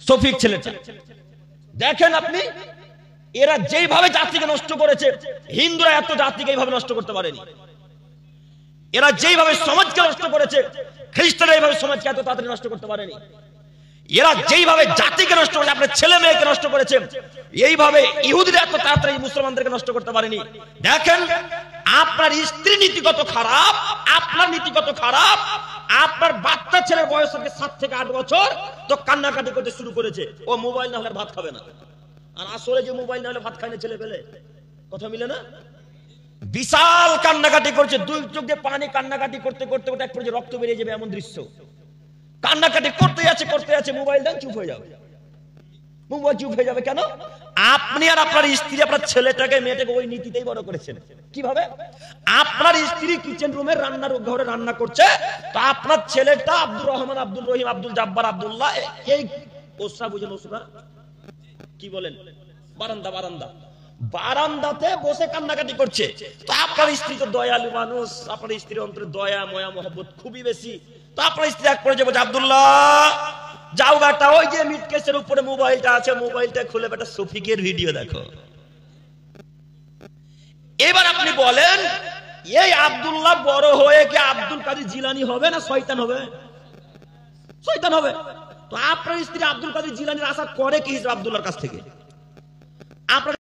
শফিক ছেলেটা দেখেন আপনি, এরা যেইভাবে জাতিকে নষ্ট করেছে, হিন্দুরা এত জাতিকে এইভাবে নষ্ট করতে পারেনি। এরা যেইভাবে সমাজকে নষ্ট করেছে, খ্রিস্টানরা এইভাবে সমাজকে এত তাড়াতাড়ি নষ্ট করতে পারেনি। এরা যেইভাবে জাতিকে নষ্ট করেছে, আপনার ছেলে মেয়েকে নষ্ট করেছে, এইভাবে ইহুদিরা এত তাড়াতাড়ি মুসলমানদেরকে নষ্ট করতে পারেনি। দেখেন আপনার স্ত্রী নীতি কত খারাপ, আপনার নীতি কত খারাপ। আপনার বাচ্চা ছেলের বয়স থেকে 7 থেকে 8 বছর তো কান্নাকাটি করতে শুরু করেছে, ও মোবাইল না হলে ভাত খাবে না। আর আসলে যে মোবাইল না হলে ভাত খায় না ছেলে পেলে, কথা মিলে না। বিশাল কান্নাকাটি করছে, 2 চোখ দিয়ে পানি, কান্নাকাটি করতে করতে এক পর্যায়ে রক্ত বেরিয়ে যাবে এমন দৃশ্য। কান্নাকাটি করতে আছে, মোবাইল দেন, চুপ হয়ে যাবে। মোবাইল চুপ হয়ে যাবে কেন? আপনি আর আপনার স্ত্রী আপনার ছেলেটাকে মেয়েটাকে ওই নীতিতেই বড় করেছেন। কিভাবে? আপনার স্ত্রী কিচেন রুমে রান্নার ঘরে রান্না করছে, তো আপনার ছেলেটা আব্দুর রহমান, আব্দুল রহিম, আব্দুল জাব্বার, আব্দুল্লাহ, এই ওসরা বুঝেন, ওসরা কি বলেন, বারান্দাতে বসে কান্নাকাটি করছে। তো আপনার স্ত্রী তো দয়ালু মানুষ, আপনার স্ত্রীর অন্তরে দয়া ময়া মহব্বত খুবই বেশি। তো আপনার স্ত্রী এক পর্যায়ে বলছে, আব্দুল্লাহ যাও বেটা, ওই যে মিটকেসের উপরে মোবাইলটা আছে, মোবাইলটা খুলে বেটা শফিকের ভিডিও দেখো। এবার আপনি বলেন, এই আব্দুল্লাহ বড় হয়ে কি আব্দুল কাদের জিলানী হবে না শয়তান হবে? শয়তান হবে। তো আপনার স্ত্রী আব্দুল কাদের জিলানীর আশা করে কি আব্দুল্লাহর কাছ থেকে? আপনার